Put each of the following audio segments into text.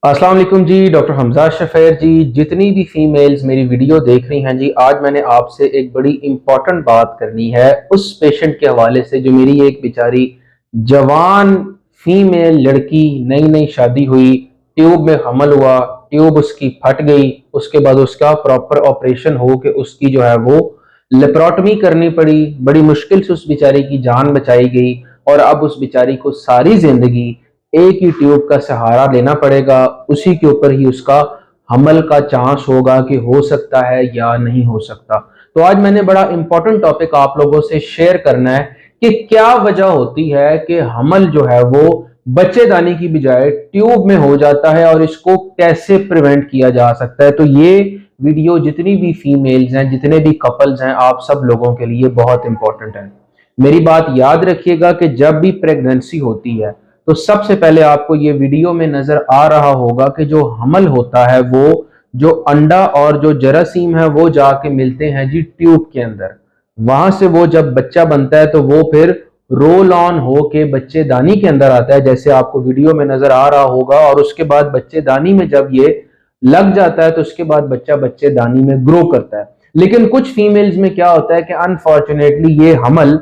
अस्सलाम वालेकुम जी। डॉक्टर हमजा शफेर जी। जितनी भी फीमेल्स मेरी वीडियो देख रही हैं जी, आज मैंने आपसे एक बड़ी इंपॉर्टेंट बात करनी है उस पेशेंट के हवाले से जो मेरी एक बेचारी जवान फीमेल लड़की, नई नई शादी हुई, ट्यूब में हमल हुआ, ट्यूब उसकी फट गई, उसके बाद उसका प्रॉपर ऑपरेशन हो के उसकी जो है वो लेप्रोटमी करनी पड़ी। बड़ी मुश्किल से उस बेचारी की जान बचाई गई और अब उस बेचारी को सारी जिंदगी एक ही ट्यूब का सहारा लेना पड़ेगा। उसी के ऊपर ही उसका हमल का चांस होगा कि हो सकता है या नहीं हो सकता। तो आज मैंने बड़ा इंपॉर्टेंट टॉपिक आप लोगों से शेयर करना है कि क्या वजह होती है कि हमल जो है वो बच्चेदानी की बजाय ट्यूब में हो जाता है और इसको कैसे प्रिवेंट किया जा सकता है। तो ये वीडियो जितनी भी फीमेल्स हैं, जितने भी कपल्स हैं, आप सब लोगों के लिए बहुत इंपॉर्टेंट है। मेरी बात याद रखिएगा कि जब भी प्रेगनेंसी होती है तो सबसे पहले आपको ये वीडियो में नजर आ रहा होगा कि जो हमल होता है वो जो अंडा और जो जरासीम है वो जाके मिलते हैं जी ट्यूब के अंदर। वहां से वो जब बच्चा बनता है तो वो फिर रोल ऑन हो के बच्चेदानी के अंदर आता है, जैसे आपको वीडियो में नजर आ रहा होगा। और उसके बाद बच्चेदानी में जब ये लग जाता है तो उसके बाद बच्चा बच्चेदानी में ग्रो करता है। लेकिन कुछ फीमेल्स में क्या होता है कि अनफॉर्चुनेटली ये हमल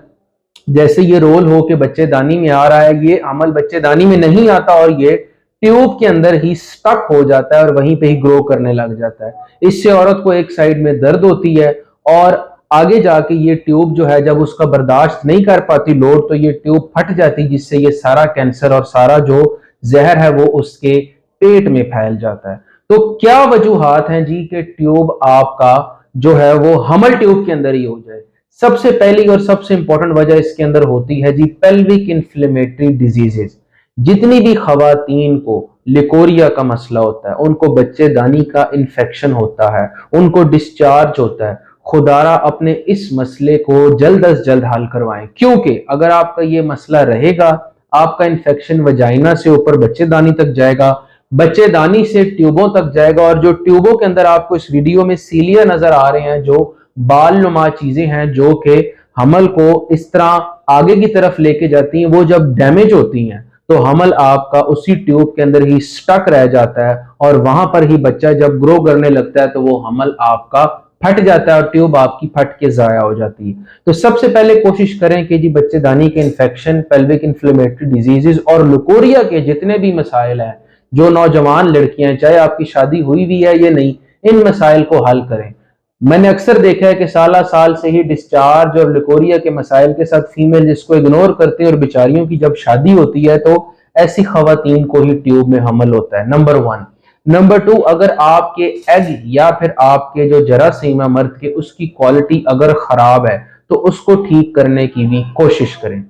जैसे ये रोल हो के बच्चेदानी में आ रहा है, ये अमल बच्चेदानी में नहीं आता और ये ट्यूब के अंदर ही स्टक हो जाता है और वहीं पे ही ग्रो करने लग जाता है। इससे औरत को एक साइड में दर्द होती है और आगे जाके ये ट्यूब जो है जब उसका बर्दाश्त नहीं कर पाती लोड, तो ये ट्यूब फट जाती, जिससे ये सारा कैंसर और सारा जो जहर है वो उसके पेट में फैल जाता है। तो क्या वजूहात हैं जी कि ट्यूब आपका जो है वो हमल ट्यूब के अंदर ही हो जाए। सबसे पहली और सबसे इंपॉर्टेंट वजह इसके अंदर होती है जी पेल्विक इन्फ्लेमेटरी डिजीजेस। जितनी भी खवातीन को लिकोरिया का मसला होता है, उनको बच्चेदानी का इन्फेक्शन होता है, उनको डिस्चार्ज होता है, खुदारा अपने इस मसले को जल्द अज जल्द हल करवाएं। क्योंकि अगर आपका ये मसला रहेगा, आपका इन्फेक्शन वजाइना से ऊपर बच्चेदानी तक जाएगा, बच्चेदानी से ट्यूबों तक जाएगा, और जो ट्यूबों के अंदर आपको इस वीडियो में सीलिया नजर आ रहे हैं, जो बाल नुमा चीजें हैं जो कि हमल को इस तरह आगे की तरफ लेके जाती हैं, वो जब डैमेज होती हैं तो हमल आपका उसी ट्यूब के अंदर ही स्टक रह जाता है और वहां पर ही बच्चा जब ग्रो करने लगता है तो वो हमल आपका फट जाता है और ट्यूब आपकी फट के जाया हो जाती है। तो सबसे पहले कोशिश करें कि जी बच्चेदानी के इन्फेक्शन, पेल्विक इन्फ्लेमेटरी डिजीजेस और लुकोरिया के जितने भी मसाइल हैं, जो नौजवान लड़कियां, चाहे आपकी शादी हुई भी है या नहीं, इन मसाइल को हल करें। मैंने अक्सर देखा है कि साला साल से ही डिस्चार्ज और लिकोरिया के मसाइल के साथ फीमेल जिसको इग्नोर करते हैं और बेचारियों की जब शादी होती है तो ऐसी खवातीन को ही ट्यूब में हमल होता है। Number one. नंबर टू, अगर आपके एग या फिर आपके जो जरासीम है मर्द के, उसकी क्वालिटी अगर खराब है तो उसको ठीक करने की भी कोशिश करें।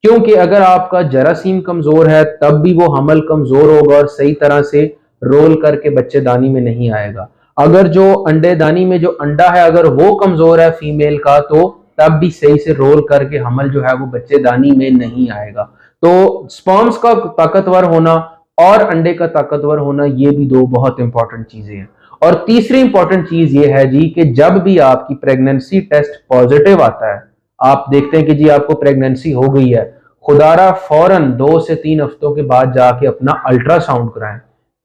क्योंकि अगर आपका जरासीम कमजोर है तब भी वो हमल कमजोर होगा और सही तरह से रोल करके बच्चेदानी में नहीं आएगा। अगर जो अंडेदानी में जो अंडा है अगर वो कमजोर है फीमेल का, तो तब भी सही से रोल करके हमल जो है वो बच्चेदानी में नहीं आएगा। तो स्पर्म्स का ताकतवर होना और अंडे का ताकतवर होना, ये भी दो बहुत इंपॉर्टेंट चीजें हैं। और तीसरी इंपॉर्टेंट चीज ये है जी कि जब भी आपकी प्रेगनेंसी टेस्ट पॉजिटिव आता है, आप देखते हैं कि जी आपको प्रेगनेंसी हो गई है, खुदारा फौरन 2 से 3 हफ्तों के बाद जाके अपना अल्ट्रासाउंड कराएं।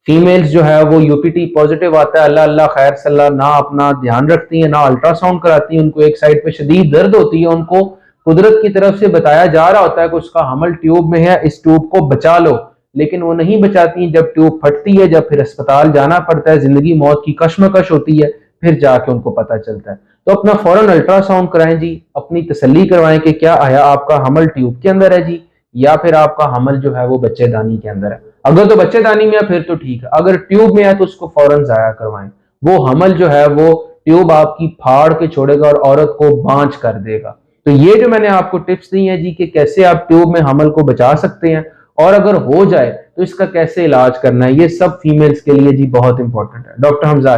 फीमेल्स जो है वो यूपीटी पॉजिटिव आता है, अल्लाह अल्लाह खैर सल्ला, ना अपना ध्यान रखती है ना अल्ट्रासाउंड कराती है, उनको एक साइड पे शदीद दर्द होती है, उनको कुदरत की तरफ से बताया जा रहा होता है कि उसका हमल ट्यूब में है, इस ट्यूब को बचा लो, लेकिन वो नहीं बचाती। जब ट्यूब फटती है, जब फिर अस्पताल जाना पड़ता है, जिंदगी मौत की कश्मकश होती है, फिर जाके उनको पता चलता है। तो अपना फौरन अल्ट्रासाउंड कराएं जी, अपनी तसल्ली करवाएं कि क्या आया आपका हमल ट्यूब के अंदर है जी, या फिर आपका हमल जो है वो बच्चेदानी के अंदर है। अगर तो बच्चेदानी में है फिर तो ठीक है, अगर ट्यूब में है तो उसको फौरन जाया करवाएं। वो हमल जो है वो ट्यूब आपकी फाड़ के छोड़ेगा और औरत को बांझ कर देगा। तो ये जो मैंने आपको टिप्स दी है जी कि कैसे आप ट्यूब में हमल को बचा सकते हैं, और अगर हो जाए तो इसका कैसे इलाज करना है, ये सब फीमेल्स के लिए जी बहुत इंपॉर्टेंट है। डॉक्टर हमजा